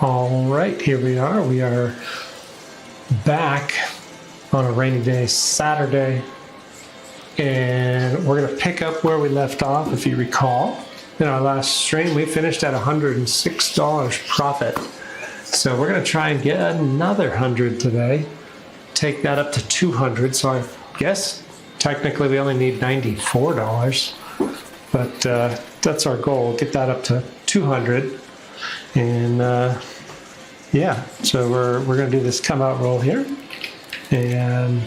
All right, here we are. We are back on a rainy day, Saturday, and we're going to pick up where we left off. If you recall, in our last stream, we finished at $106 profit. So we're going to try and get another 100 today, take that up to 200. So I guess technically we only need $94, but that's our goal, get that up to 200. And yeah, so we're going to do this come out roll here, and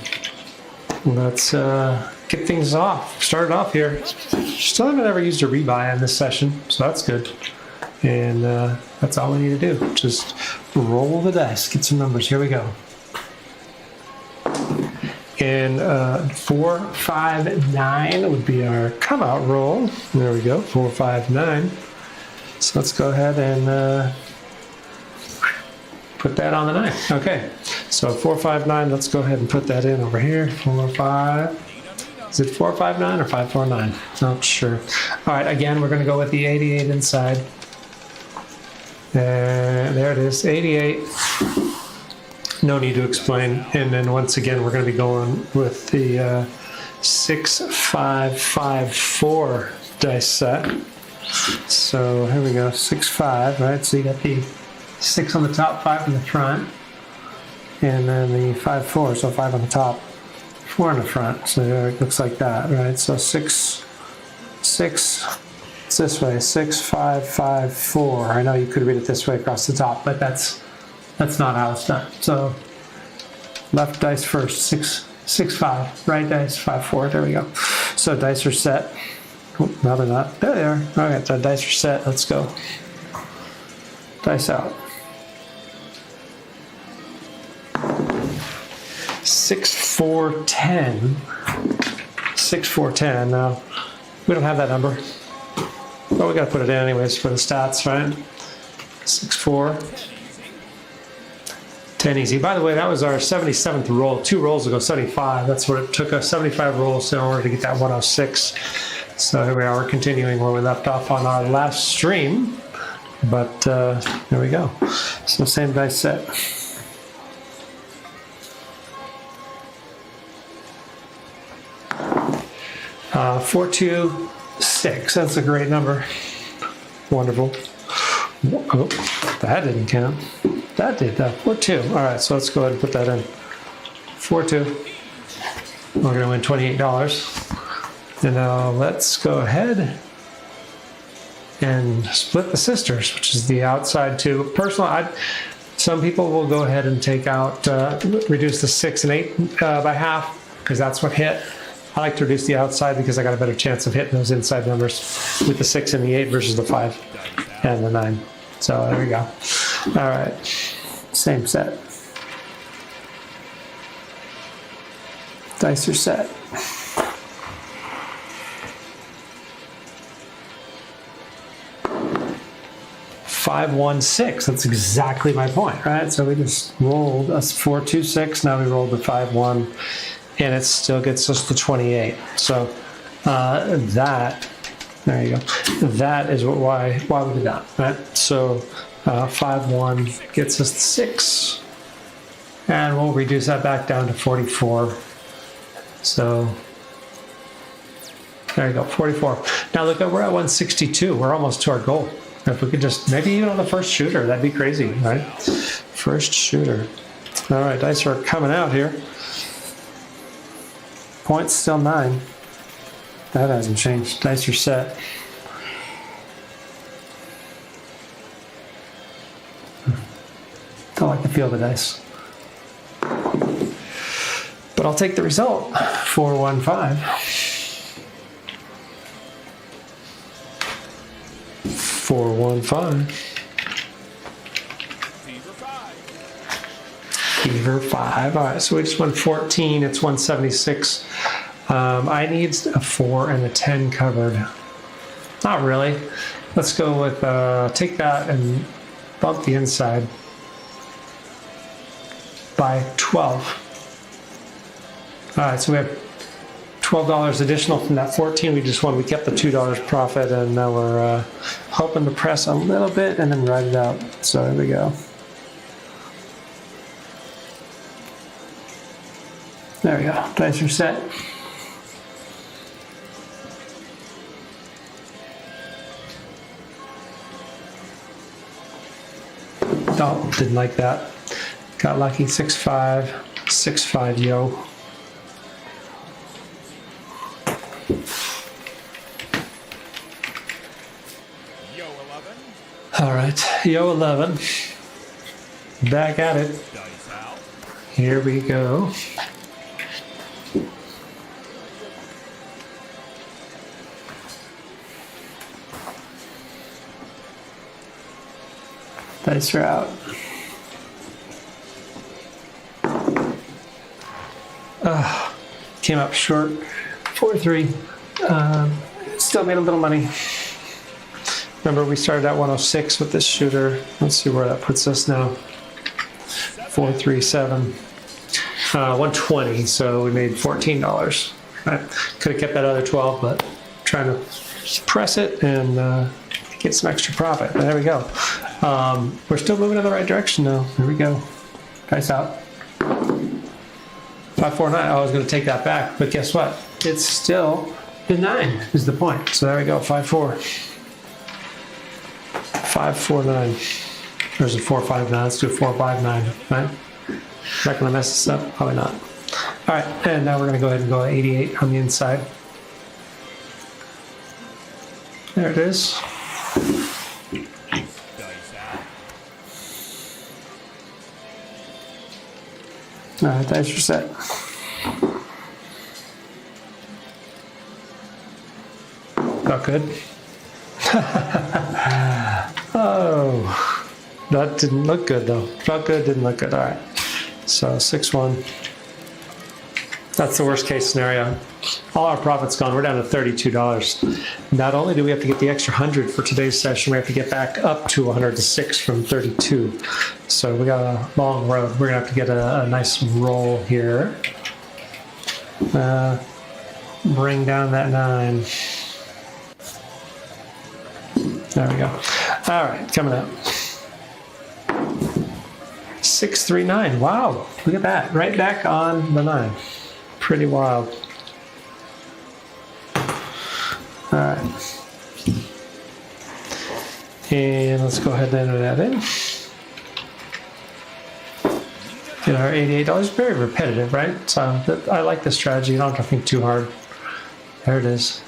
let's get things off. Start it off here. Still haven't ever used a rebuy on this session, so that's good. And that's all we need to do. Just roll the dice, get some numbers. Here we go. And 4, 5, 9 would be our come out roll. There we go, 4, 5, 9. So let's go ahead and put that on the 9. Okay, so 4, 5, 9. Let's go ahead and put that in over here. 4, 5. Is it 4, 5, 9 or 5, 4, 9? Not sure. All right, again, we're going to go with the 88 inside. And there it is, 88. No need to explain. And then once again, we're going to be going with the 6, 5, 5, 4 dice set. So here we go, 6, 5, right? So you got the 6 on the top, 5 in the front, and then the 5, 4, so 5 on the top, 4 in the front. So it looks like that, right? So 6, 6, it's this way, 6, 5, 5, 4. I know you could read it this way across the top, but that's not how it's done. So left dice first, 6, 6, 5, right dice, 5, 4. There we go. So dice are set. Oh, no, they're not. There they are. All right, the dice are set. Let's go. Dice out. 6, 4, 10. 6, 4, 10. Now, we don't have that number. But we got to put it in anyways for the stats, right? 6, 4. 10 easy. By the way, that was our 77th roll. 2 rolls ago, 75. That's what it took us, 75 rolls in order to get that 106. So here we are, we're continuing where we left off on our last stream, but there we go. So same dice set. Uh, 4, 2, 6, that's a great number. Wonderful. Oh, that didn't count. That did, 4, 2. All right, so let's go ahead and put that in. 4, 2. We're gonna win $28. And now let's go ahead and split the sisters, which is the outside two. Personally, some people will go ahead and take out, reduce the 6 and 8 by half, because that's what hit. I like to reduce the outside because I got a better chance of hitting those inside numbers with the 6 and the 8 versus the 5 and the 9. So there we go. All right, same set. Dice are set. 5, 1, 6. That's exactly my point, right? So we just rolled us 4, 2, 6. Now we rolled the 5, 1, and it still gets us to 28. So that, there you go. That is why we did that, right? So 5, 1 gets us to 6, and we'll reduce that back down to 44. So there you go, 44. Now look, we're at 162. We're almost to our goal. If we could just, maybe even on the first shooter, that'd be crazy, right? First shooter. All right, dice are coming out here. Points still 9. That hasn't changed. Dice are set. Don't like the feel of the dice. But I'll take the result. 4, 1, 5. 4, 1, 5. Fever 5. All right, so we just won 14. It's 176. I need a 4 and a 10 covered. Not really. Let's go with, take that and bump the inside by 12. All right, so we have $12 additional from that 14 we just won. We kept the $2 profit, and now we're hoping to press a little bit and then ride it out. So there we go. There we go. Dice are set. Oh, didn't like that. Got lucky. 6-5. 6-5, yo. All right, yo 11. Back at it. Here we go. Dice are out. Came up short. 4-3. Still made a little money. Remember, we started at 106 with this shooter. Let's see where that puts us now. 437. 120. So we made $14. Right. Could have kept that other 12, but trying to press it and get some extra profit. But there we go. We're still moving in the right direction now. Here we go. Dice out. 549. I was going to take that back, but guess what? It's still the 9 is the point. So there we go. 5-4. 549. There's a 459. Let's do 459. Right? Not going to mess this up. Probably not. All right, and now we're going to go ahead and go 88 on the inside. There it is. All right, dice are set. Not good. Oh, that didn't look good though. Felt good, didn't look good. All right, so 6-1. That's the worst case scenario. All our profit's gone. We're down to $32. Not only do we have to get the extra 100 for today's session, we have to get back up to 106 from 32. So we got a long road. We're gonna have to get a nice roll here. Bring down that 9. There we go. All right, coming up. 639. Wow, look at that. Right back on the 9. Pretty wild. All right. And let's go ahead and enter that in. Get our $88. Very repetitive, right? So I like this strategy. You don't have to think too hard. There it is.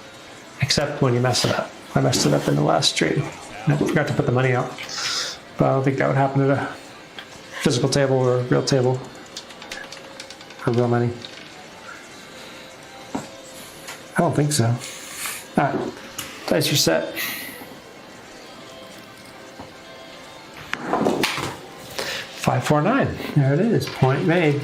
Except when you mess it up. I messed it up in the last stream. I forgot to put the money out. But I don't think that would happen at a physical table or a real table. For real money. I don't think so. All right, dice are set. $549. There it is. Point made.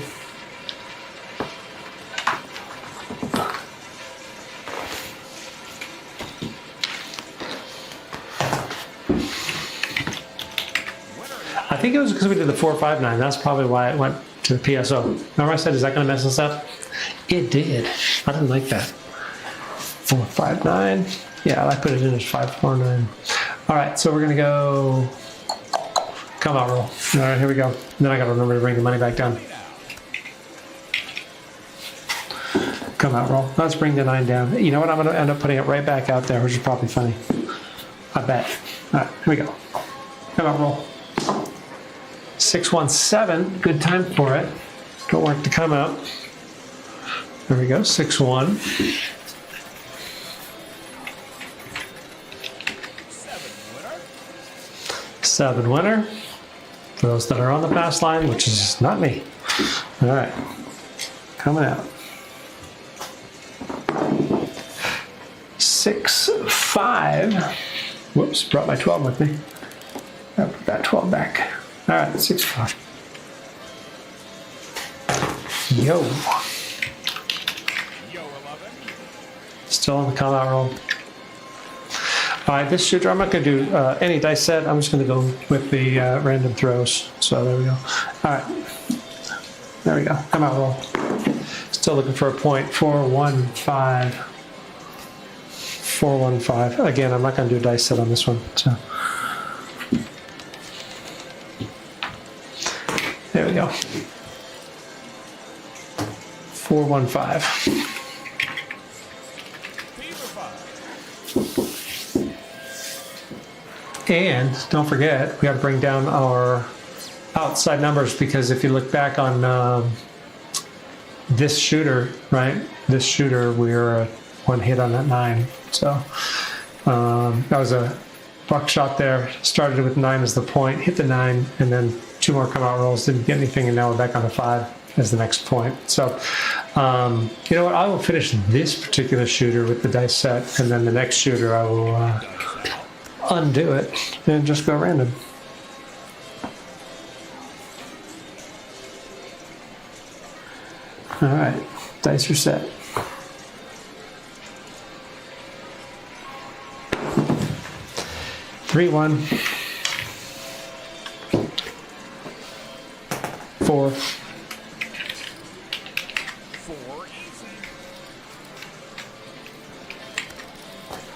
I think it was because we did the 459. That's probably why it went to the PSO. Remember I said, is that going to mess us up? It did. I didn't like that. 459. Yeah, I put it in as 549. All right, so we're going to go come out roll. All right, here we go. Then I got to remember to bring the money back down. Come out roll. Let's bring the 9 down. You know what? I'm going to end up putting it right back out there, which is probably funny. I bet. All right, here we go. Come out roll. 617. Good time for it. Don't want it to come out. There we go. 6-1. 7 winner. For those that are on the fast line, which is not me. All right. Coming out. 6-5. Whoops, brought my 12 with me. I'll put that 12 back. All right, 6-5. Yo. Still on the come out roll. All right, this shooter, I'm not going to do any dice set. I'm just going to go with the random throws. So there we go. All right. There we go. Come out roll. Still looking for a point. 4-1-5. 415. Again, I'm not going to do a dice set on this one. So there we go. 415. And don't forget, we got to bring down our outside numbers, because if you look back on this shooter, right? This shooter, we were one hit on that 9. So that was a buckshot there. Started with 9 as the point, hit the 9, and then 2 more come out rolls, didn't get anything, and now we're back on the 5 as the next point. So you know what? I will finish this particular shooter with the dice set, and then the next shooter I will undo it and just go random. All right, dice are set. Three, 1, 4.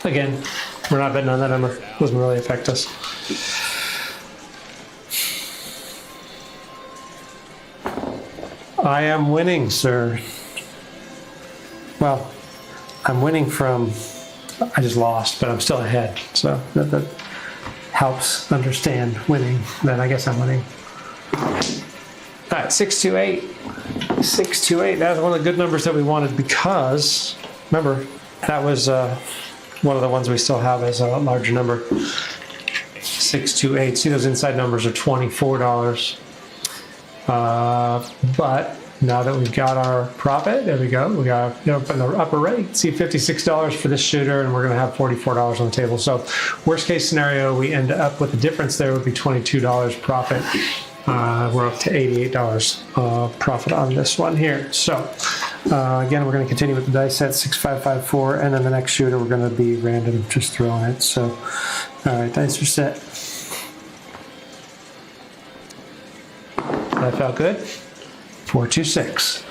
Again, we're not betting on that number. Doesn't really affect us. I am winning, sir. Well, I'm winning from, I just lost, but I'm still ahead. So that helps understand winning. Then I guess I'm winning. All right, 628. 628, that's one of the good numbers that we wanted, because, remember, that was one of the ones we still have as a larger number. 628. See, those inside numbers are $24. But now that we've got our profit, there we go. We got, you know, in the upper rate. See, $56 for this shooter, and we're going to have $44 on the table. So, worst case scenario, we end up with the difference there would be $22 profit. We're up to $88 profit on this one here. So, again, we're going to continue with the dice set 6554, and then the next shooter we're going to be random, just throwing it. So, all right, dice are set. That felt good. 426.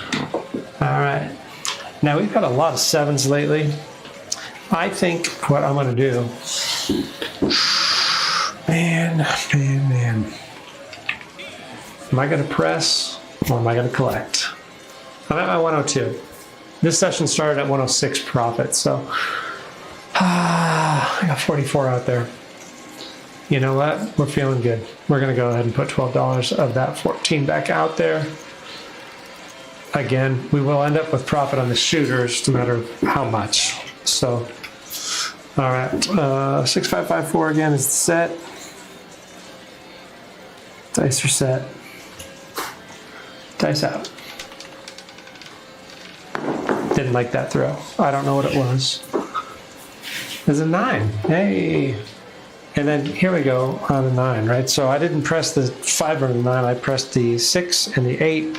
All right. Now we've got a lot of 7s lately. I think what I'm going to do, man. Am I going to press, or am I going to collect? I'm at my 102. This session started at 106 profit, so I got 44 out there. You know what? We're feeling good. We're going to go ahead and put $12 of that 14 back out there. Again, we will end up with profit on the shooters, no matter how much. So, all right. 6554 again is set. Dice are set. Dice out. Didn't like that throw. I don't know what it was. There's a 9. Hey. And then here we go on a 9, right? So I didn't press the 5 or the 9. I pressed the 6 and the 8.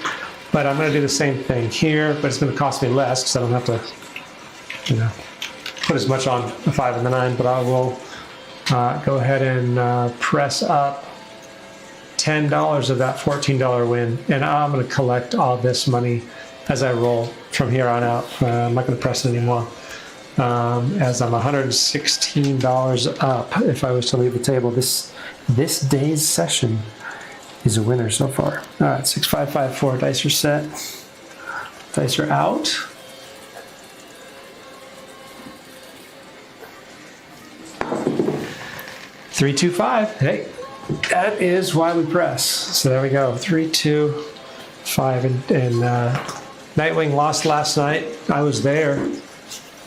But I'm going to do the same thing here, but it's going to cost me less because I don't have to, you know, put as much on the 5 and the 9. But I will go ahead and press up $10 of that $14 win, and I'm going to collect all this money as I roll from here on out. I'm not going to press it anymore. As I'm $116 up if I was to leave the table. This day's session is a winner so far. All right, 6554, dice are set. Dice are out. $325. Hey, that is why we press. So there we go. 325, and Nightwing lost last night. I was there.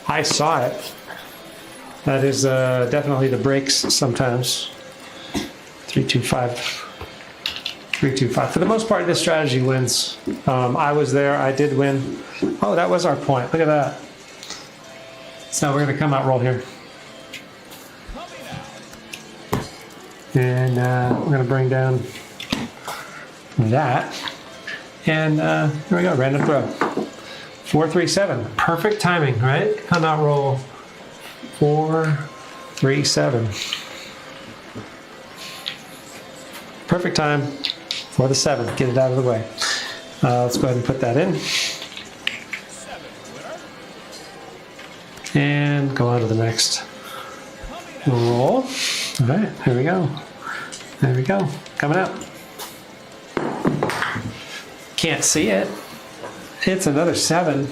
I saw it. That is definitely the breaks sometimes. 325. 325. For the most part, this strategy wins. I was there. I did win. Oh, that was our point. Look at that. So we're going to come out roll here. And we're going to bring down that. And here we go. Random throw. 437. Perfect timing, right? Come out roll. 437. Perfect time for the 7. Get it out of the way. Let's go ahead and put that in. And go on to the next roll. All right, here we go. There we go. Coming up. Can't see it. It's another 7.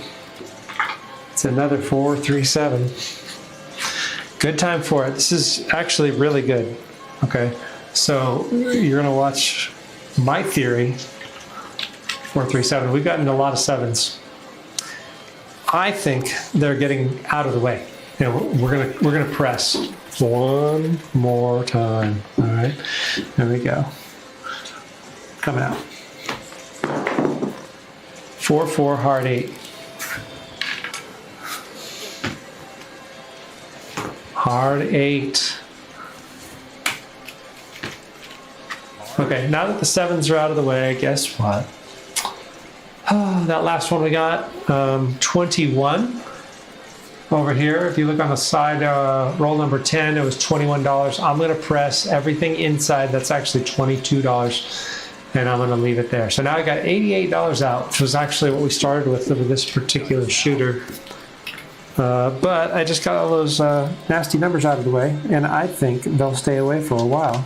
It's another 4, 3, 7. Good time for it. This is actually really good. Okay, so you're gonna watch my theory. 4, 3, 7. We've gotten a lot of 7s. I think they're getting out of the way. You know, we're gonna press one more time. All right, there we go. Coming out. 4, 4, heart 8. Hard 8. Okay, now that the 7s are out of the way, guess what? Oh, that last one we got, 21. Over here, if you look on the side, roll number 10, it was $21. I'm going to press everything inside. That's actually $22, and I'm going to leave it there. So now I got $88 out, which was actually what we started with this particular shooter. But I just got all those nasty numbers out of the way, and I think they'll stay away for a while.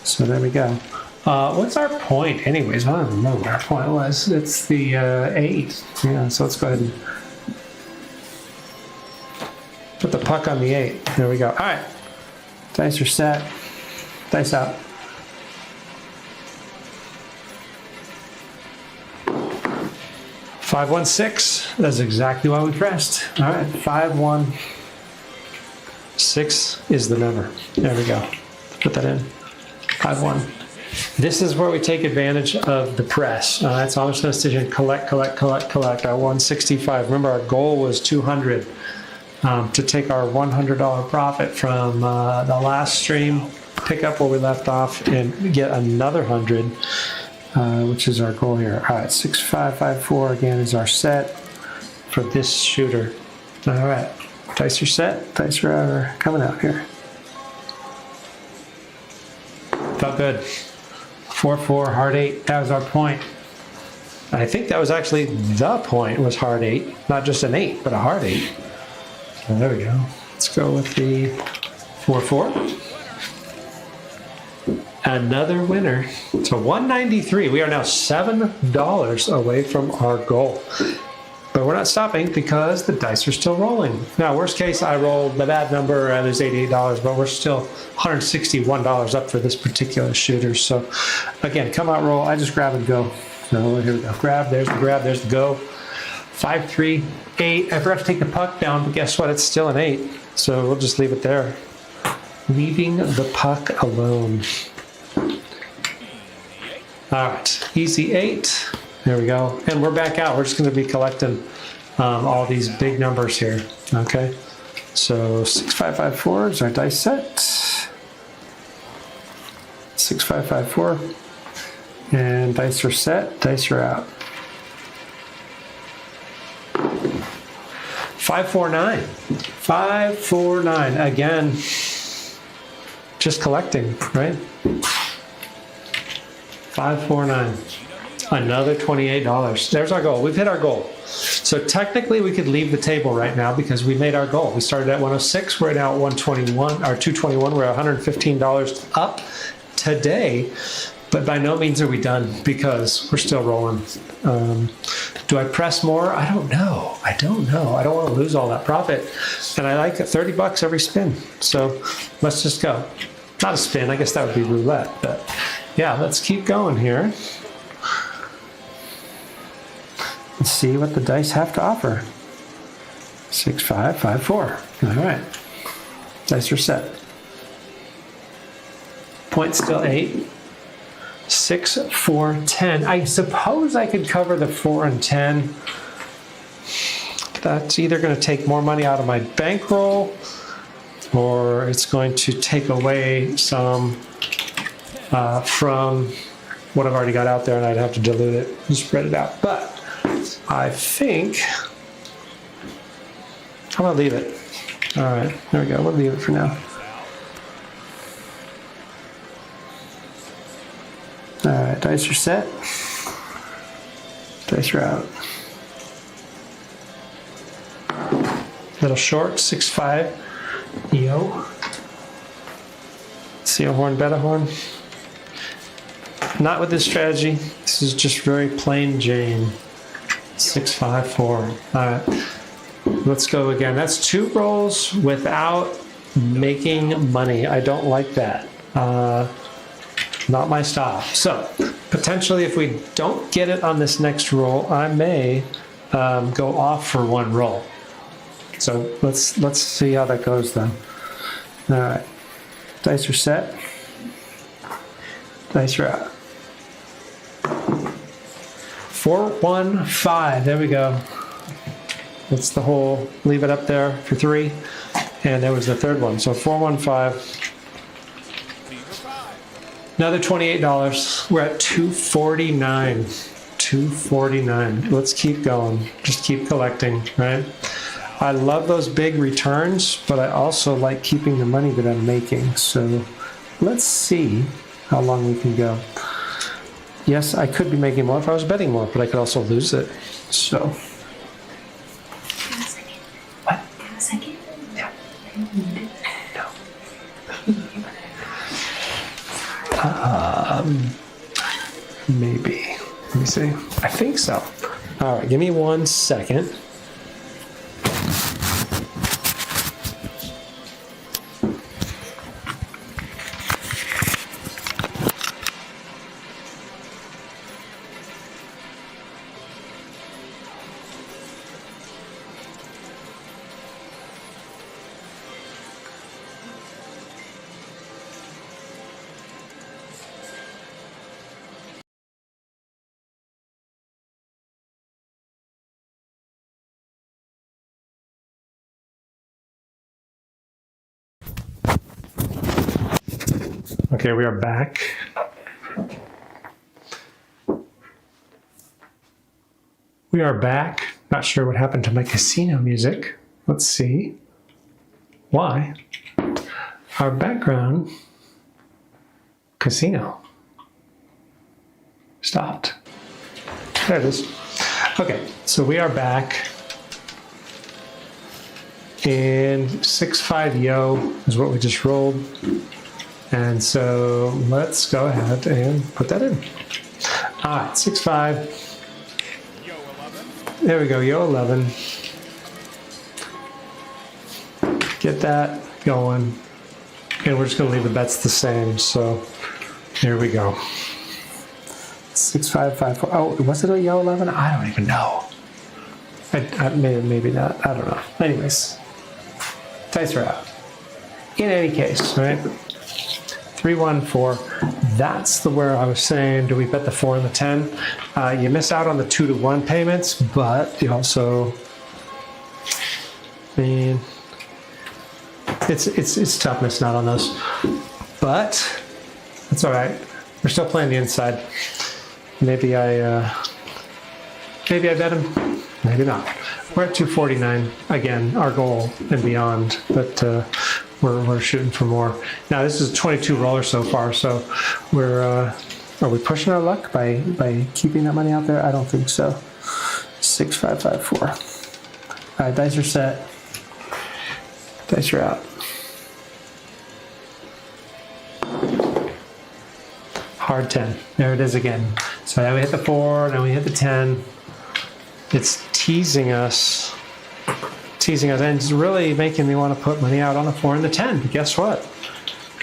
So there we go. What's our point anyways? I don't even know what our point was. It's the 8. Yeah, so let's go ahead and put the puck on the 8. There we go. All right. Dice are set. Dice out. Five, 1, 6. That's exactly why we pressed. All right. 5, 1, 6 is the number. There we go. Put that in. 5, 1. This is where we take advantage of the press. All right. So I'm just going to sit here and collect. At 165. Remember, our goal was 200. To take our $100 profit from the last stream, pick up where we left off, and get another 100, which is our goal here. All right, 6554 again is our set for this shooter. All right, dice are set, dice are coming out here. Felt good. 4, 4, heart 8. That was our point. I think that was actually the point. Was heart 8, not just an 8, but a heart 8. Oh, there we go. Let's go with the 4, 4. Another winner. So 193. We are now $7 away from our goal. But we're not stopping because the dice are still rolling. Now, worst case, I rolled the bad number and there's $88, but we're still $161 up for this particular shooter. So again, come out, roll. I just grab and go. So here we go. Grab, there's the go. 5, 3, 8. I forgot to take the puck down, but guess what? It's still an 8. So we'll just leave it there. Leaving the puck alone. All right, easy 8. There we go. And we're back out. We're just going to be collecting all these big numbers here. Okay. So 6554 is our dice set. 6554. And dice are set. Dice are out. 549. 549. Again, just collecting, right? 549. Another $28. There's our goal. We've hit our goal. So technically we could leave the table right now because we made our goal. We started at 106. We're now at 121 or 221. We're $115 up today. But by no means are we done because we're still rolling. Do I press more? I don't know. I don't want to lose all that profit. And I like $30 every spin. So let's just go. Not a spin. I guess that would be roulette. But yeah, let's keep going here. Let's see what the dice have to offer. 6, 5, 5, 4. All right. Dice are set. Point still 8. 6, 4, 10. I suppose I could cover the 4 and 10. That's either going to take more money out of my bankroll or it's going to take away some from what I've already got out there and I'd have to dilute it and spread it out. But I think I'm going to leave it. All right, there we go. We'll leave it for now. All right, dice are set. Dice are out. Little short, 6-5. Yo. See a horn, bet a horn. Not with this strategy. This is just very plain Jane. 6-5-4. All right. Let's go again. That's 2 rolls without making money. I don't like that. Not my style. So potentially, if we don't get it on this next roll, I may go off for 1 roll. So let's see how that goes then. All right. Dice are set. Dice are out. 4-1-5. There we go. That's the whole. Leave it up there for 3. And there was the third one. So 4-1-5. Another $28. We're at $249. $249. Let's keep going. Just keep collecting, right? I love those big returns, but I also like keeping the money that I'm making. So let's see how long we can go. Yes, I could be making more if I was betting more, but I could also lose it. So. What? Have a second? Yeah. No. Maybe. Let me see. I think so. All right, give me 1 second. Okay, we are back. We are back. Not sure what happened to my casino music. Let's see. Why? Our background casino stopped. There it is. Okay, so we are back. And 6-5 yo is what we just rolled. And so let's go ahead and put that in. All right, 6-5. There we go, yo 11. Get that going. And we're just gonna leave the bets the same. So here we go. 6-5-5-4. Oh, was it a yo 11? I don't even know. Maybe not. I don't know. Anyways, dice are out. In any case, right? 3-1-4. That's the where I was saying, do we bet the 4 and the 10? You miss out on the 2-to-1 payments, but you also, I mean, it's tough missing out on those. But that's all right. We're still playing the inside. Maybe I bet him. Maybe not. We're at 249 again, our goal and beyond. But we're shooting for more. Now this is 22 rollers so far, so are we pushing our luck by keeping that money out there? I don't think so. 6-5-5-4. All right, dice are set. Dice are out. Hard 10. There it is again. So now we hit the 4, now we hit the 10. It's teasing us, and it's really making me want to put money out on the 4 and the 10. But guess what?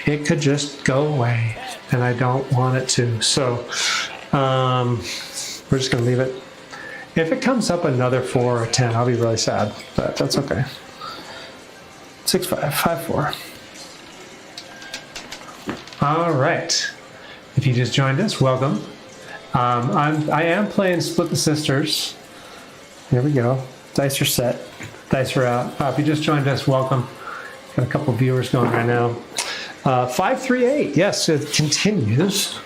It could just go away, and I don't want it to. So we're just going to leave it. If it comes up another 4 or 10, I'll be really sad, but that's okay. 6-5-5-4. All right. If you just joined us, welcome. I am playing Split the Sisters. Here we go. Dice are set. Dice are out. If you just joined us, welcome. Got a couple viewers going right now. 5-3-8. Yes, it continues.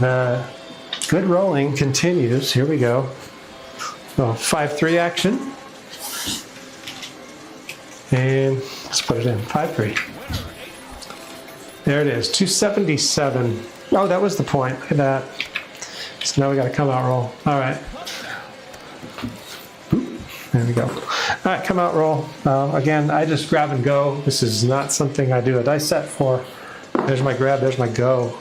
The good rolling continues. Here we go. 5-3 action. And let's put it in. 5-3. There it is. 277. Oh, that was the point. Look at that. So now we got a come out roll. All right. There we go. All right, come out, roll. Again, I just grab and go. This is not something I do a dice set for. There's my grab, there's my go.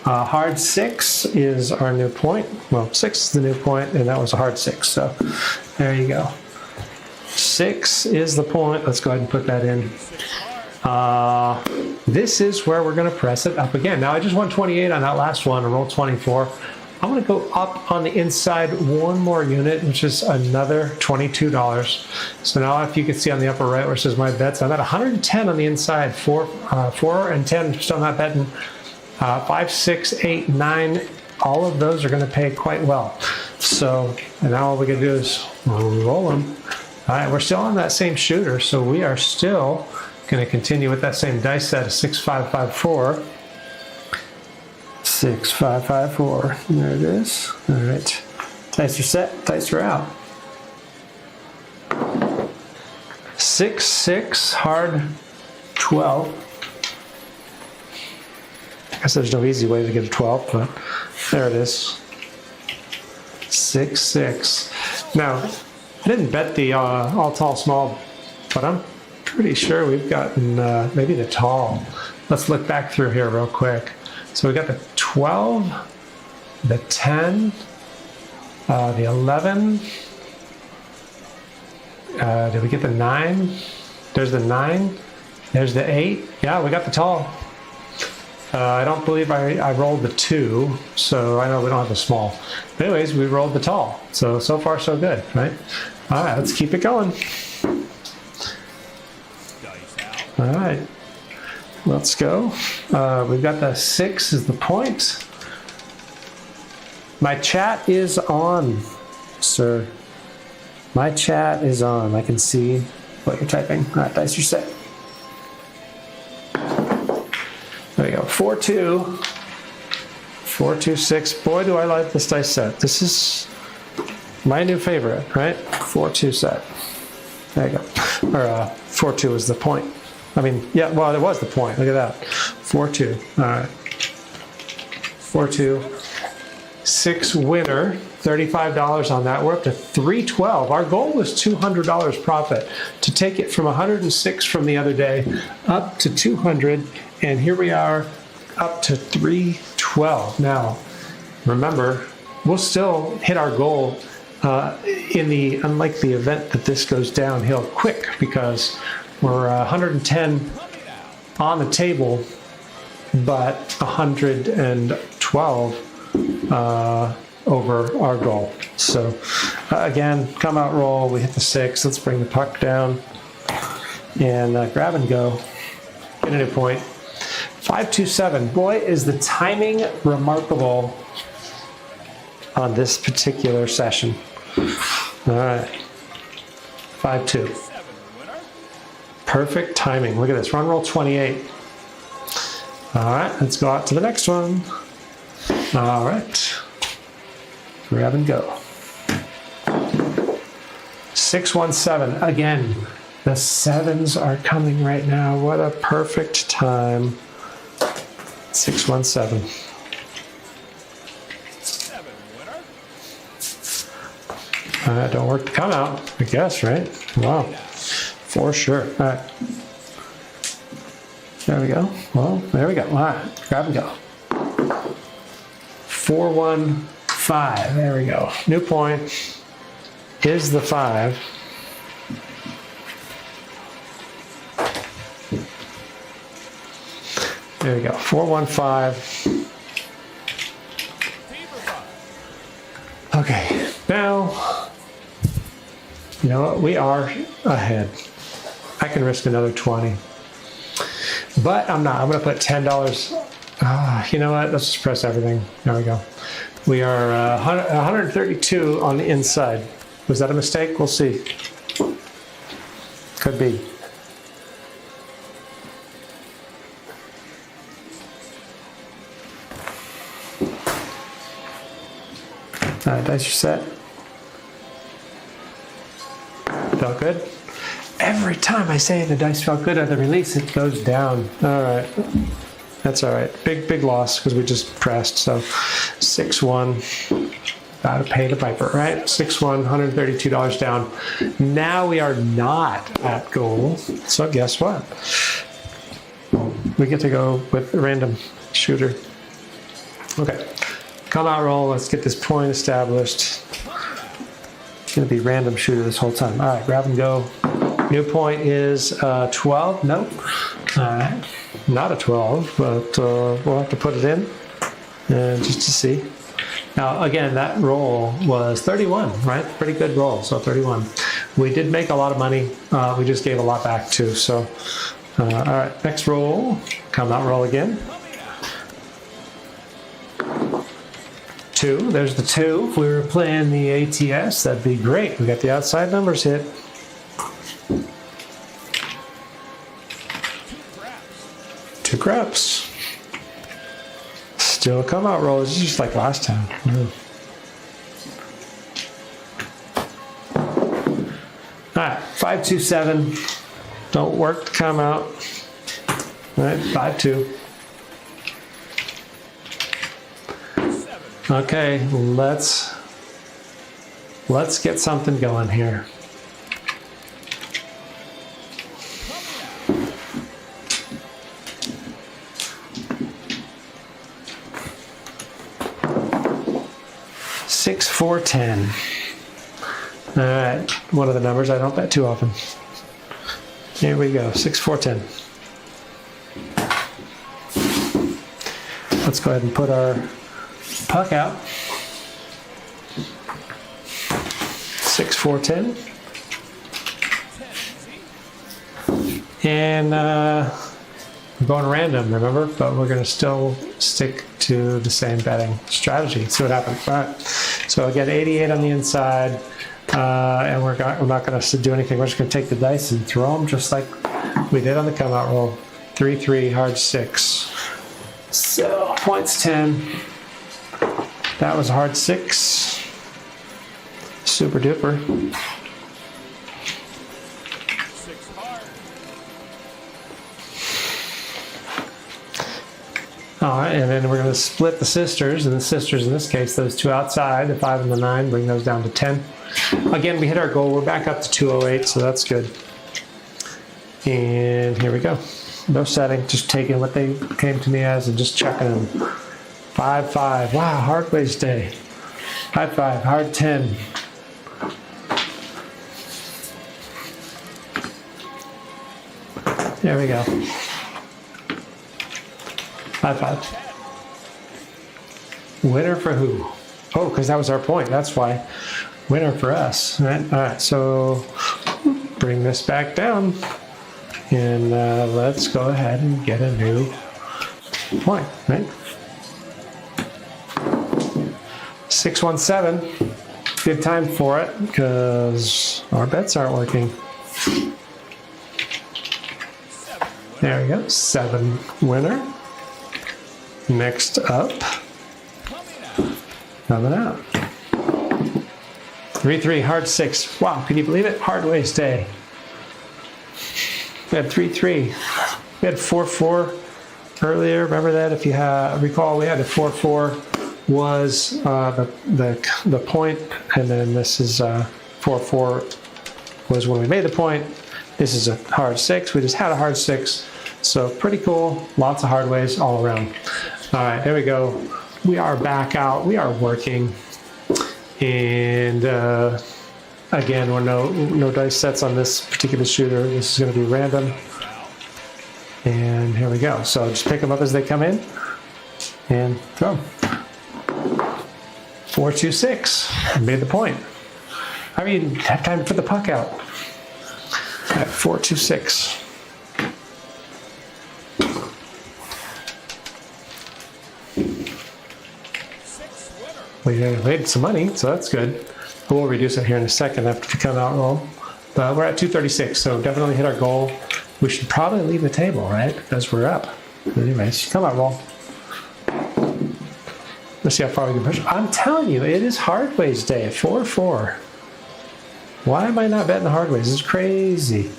Hard 6 is our new point. Well, 6 is the new point, and that was a hard 6. So there you go. 6 is the point. Let's go ahead and put that in. This is where we're going to press it up again. Now, I just won 28 on that last one and roll 24. I'm going to go up on the inside one more unit, which is another $22. So now if you can see on the upper right where it says my bets, I'm at 110 on the inside. 4 and 10, still not betting. 5, 6, 8, 9, all of those are going to pay quite well. So, and now all we can do is roll them. All right, we're still on that same shooter, so we are still going to continue with that same dice set of 6, 5, 5, 4. 6, 5, 5, 4. There it is. All right. Dice are set. Dice are out. 6, 6, hard 12. I guess there's no easy way to get a 12, but there it is. 6, 6. Now, I didn't bet the all tall small, but I'm pretty sure we've gotten maybe the tall. Let's look back through here real quick. So we got the 12, the 10, the 11. Did we get the 9? There's the 9. There's the 8. Yeah, we got the tall. I don't believe I rolled the 2, so I know we don't have the small. But anyways, we rolled the tall. So far so good, right? All right, let's keep it going. All right, let's go. We've got the 6 is the point. My chat is on, sir. My chat is on. I can see what you're typing. All right, dice are set. There we go. 4, 2. 4, 2, 6. Boy, do I like this dice set. This is my new favorite, right? 4, 2 set. There you go. Or 4, 2 is the point. I mean, yeah, well, it was the point. Look at that. 4, 2. All right. 4, 2. 6 winner. $35 on that. We're up to $312. Our goal was $200 profit to take it from 106 from the other day up to 200. And here we are up to 312. Now, remember, we'll still hit our goal in the unlikely event that this goes downhill quick, because we're 110 on the table, but 112 over our goal. So again, come out, roll. We hit the 6. Let's bring the puck down and grab and go. Get a new point. 5, 2, 7. Boy, is the timing remarkable on this particular session. All right. 5, 2. Perfect timing. Look at this. Run roll 28. All right. Let's go out to the next one. All right. Grab and go. 6, 1, 7. Again, the 7s are coming right now. What a perfect time. 6, 1, 7. Don't work to come out, I guess, right? Wow. For sure. All right. There we go. Well, there we go. All right. Grab and go. 4, 1, 5. There we go. New point is the 5. There we go. 4, 1, 5. Okay. Now, you know what? We are ahead. I can risk another 20. But I'm not. I'm going to put $10. You know what? Let's just press everything. There we go. We are 132 on the inside. Was that a mistake? We'll see. Could be. All right, dice are set. Felt good. Every time I say the dice felt good at the release, it goes down. All right. That's all right. Big loss because we just pressed. So 6, 1. Gotta pay the piper, right? 6-1, $132 down. Now we are not at goal. So guess what? We get to go with a random shooter. Okay. Come out roll. Let's get this point established. It's going to be random shooter this whole time. All right, grab and go. New point is 12. Nope. All right. Not a 12, but we'll have to put it in just to see. Now, again, that roll was 31, right? Pretty good roll, so 31. We did make a lot of money. We just gave a lot back, too. So, all right, next roll. Come out roll again. 2. There's the 2. If we were playing the ATS, that'd be great. We got the outside numbers hit. 2 craps. Still a come out roll. It's just like last time. All right, 5-2-7. Don't work to come out. All right, 5-2. Okay, let's get something going here. Six, 4, 10. All right, one of the numbers I don't bet too often. Here we go, 6, 4, 10. Let's go ahead and put our puck out. 6, 4, 10. And we're going random, remember? But we're going to still stick to the same betting strategy. See what happens. All right. So again, 88 on the inside. And we're not going to do anything. We're just going to take the dice and throw them just like we did on the come out roll. 3-3, hard 6. So points 10. That was a hard 6. Super duper. 6 hard. All right, and then we're going to split the sisters, and the sisters in this case, those 2 outside, the 5 and the 9, bring those down to 10. Again, we hit our goal. We're back up to 208, so that's good. And here we go. No setting, just taking what they came to me as and just checking them. 5-5. Wow, hard ways day. High 5, hard 10. There we go. High 5. Winner for who? Oh, because that was our point. That's why. Winner for us. All right, so bring this back down. And let's go ahead and get a new point, right? 6-1-7. Good time for it because our bets aren't working. There we go. 7 winner. Next up. Coming out. 3-3, hard 6. Wow, can you believe it? Hard ways day. We had 3-3. We had 4-4 earlier. Remember that? If you recall, we had a 4-4 was the point, and then this is 4-4 was when we made the point. This is a hard 6. We just had a hard 6. So pretty cool. Lots of hard ways all around. All right, there we go. We are back out. We are working. And again, we're no dice sets on this particular shooter. This is going to be random. And here we go. So just pick them up as they come in and throw them. 4-2-6. Made the point. I mean, had time to put the puck out. At 4-2-6. We made some money, so that's good. We'll reduce it here in a second after the come out roll. But we're at 236, so definitely hit our goal. We should probably leave the table, right? Because we're up. But anyways, come out roll. Let's see how far we can push. I'm telling you, it is hard ways day. 4-4. Why am I not betting the hard ways? This is crazy.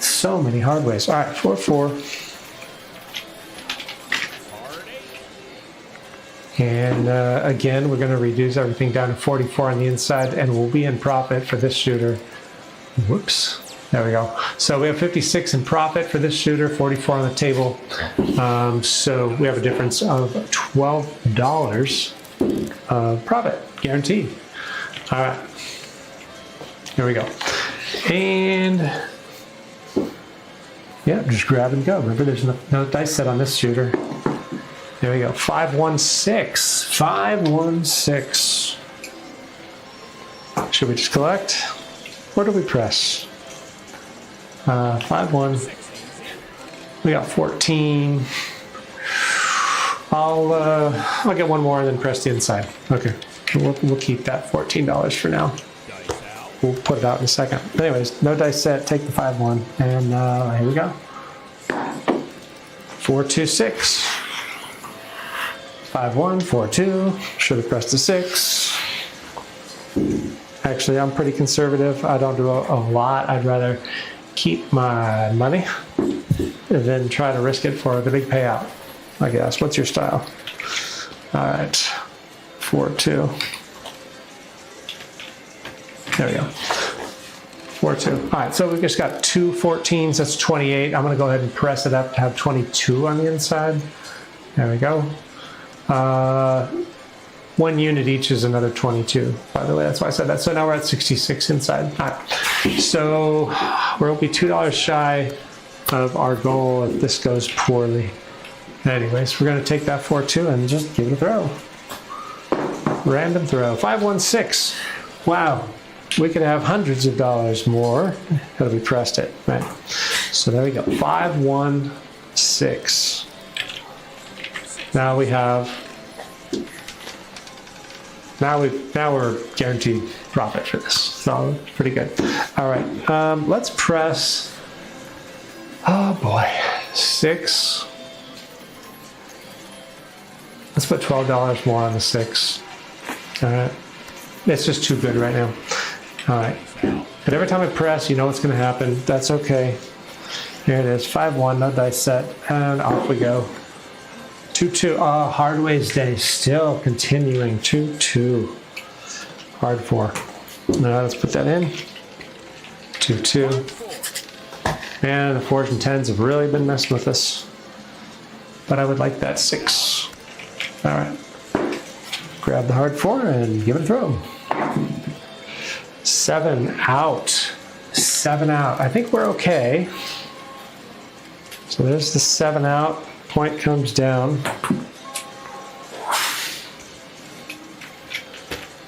So many hard ways. All right, 4-4. And again, we're going to reduce everything down to 44 on the inside, and we'll be in profit for this shooter. Whoops. There we go. So we have 56 in profit for this shooter, 44 on the table. So we have a difference of $12 of profit, guaranteed. All right. Here we go. And yeah, just grab and go. Remember, there's no dice set on this shooter. There we go. 516. 516. Should we just collect? Or do we press? 5-1. We got 14. I'll get one more and then press the inside. Okay. We'll keep that $14 for now. We'll put it out in a second. But anyways, no dice set. Take the 5-1, and here we go. 4-2-6. 5-1, 4-2. Should have pressed the 6. Actually, I'm pretty conservative. I don't do a lot. I'd rather keep my money and then try to risk it for the big payout, I guess. What's your style? All right. 4-2. There we go. 4-2. All right, so we've just got two 14s. That's 28. I'm going to go ahead and press it up to have 22 on the inside. There we go. 1 unit each is another 22. By the way, that's why I said that. So now we're at 66 inside. All right. So we'll be $2 shy of our goal if this goes poorly. Anyways, we're going to take that 4-2 and just give it a throw. Random throw. 5-1-6. Wow. We could have hundreds of dollars more if we pressed it, right? So there we go. 5-1-6. Now we have. Now we're guaranteed profit for this. So pretty good. All right. Let's press. Oh boy, 6. Let's put $12 more on the 6. All right. It's just too good right now. All right. But every time I press, you know what's going to happen. That's okay. Here it is. 5-1, no dice set. And off we go. 2-2. Oh, Hardway's Day still continuing. 2-2. Hard 4. Now let's put that in. 2-2. And the 4s and 10s have really been messing with us. But I would like that 6. All right. Grab the hard 4 and give it a throw. 7 out. 7 out. I think we're okay. So there's the 7 out. Point comes down.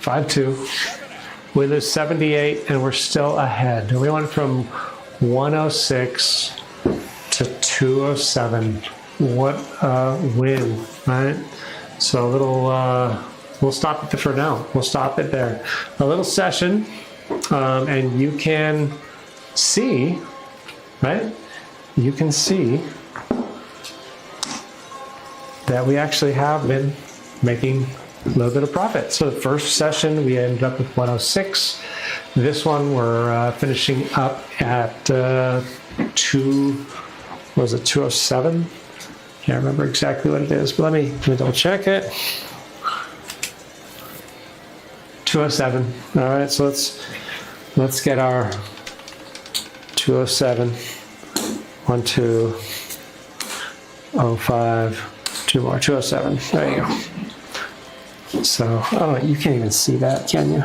5-2. We lose 78 and we're still ahead. We went from 106 to 207. What a win, right? So a little, we'll stop it for now. We'll stop it there. A little session, and you can see, right? You can see that we actually have been making a little bit of profit. So the first session we ended up with 106. This one we're finishing up at 207? Can't remember exactly what it is, but let me double check it. 207. All right, so let's get our 207. 1, 2, 05. 2 more. 207. There you go. So, oh, you can't even see that, can you?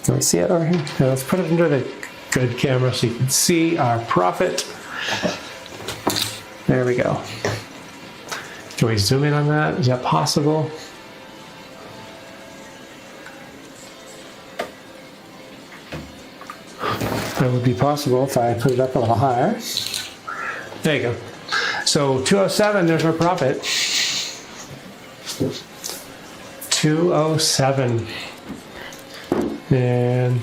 Can we see it over here? Yeah, let's put it under the good camera so you can see our profit. There we go. Can we zoom in on that? Is that possible? That would be possible if I put it up a little higher. There you go. So 207, there's our profit. 207. And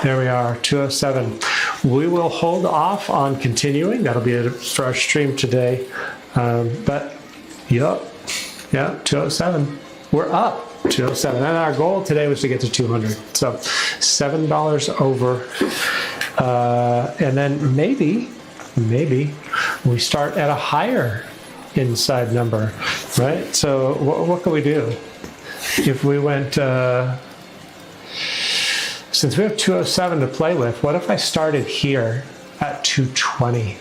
there we are, 207. We will hold off on continuing. That'll be it for our stream today. But, yeah, 207. We're up 207. And our goal today was to get to 200. So $7 over. And then maybe we start at a higher inside number, right? So what can we do? If we went, since we have 207 to play with, what if I started here at 220?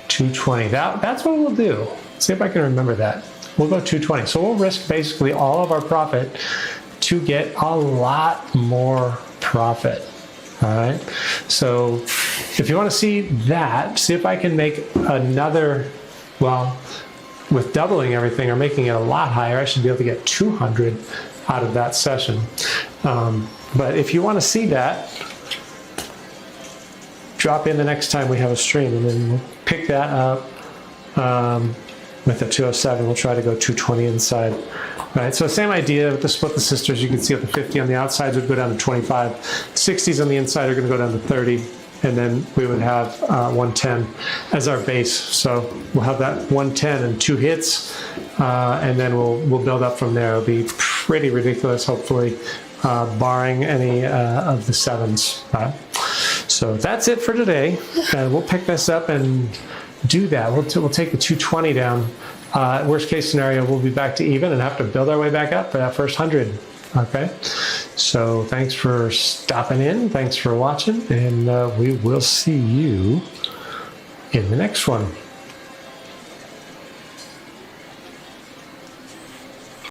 220, that's what we'll do. See if I can remember that. We'll go 220. So we'll risk basically all of our profit to get a lot more profit. All right. So if you want to see that, see if I can make another, well, with doubling everything or making it a lot higher, I should be able to get 200 out of that session. But if you want to see that, drop in the next time we have a stream, and then we'll pick that up with the 207. We'll try to go 220 inside. Right, so same idea with the split the sisters. You can see that the 50 on the outsides would go down to 25. 60s on the inside are going to go down to 30. And then we would have 110 as our base. So we'll have that 110 and 2 hits, and then we'll build up from there. It'll be pretty ridiculous, hopefully, barring any of the 7s. So that's it for today. We'll pick this up and do that. We'll take the 220 down. Worst case scenario, we'll be back to even and have to build our way back up for that first 100. Okay, so thanks for stopping in. Thanks for watching, and we will see you in the next one.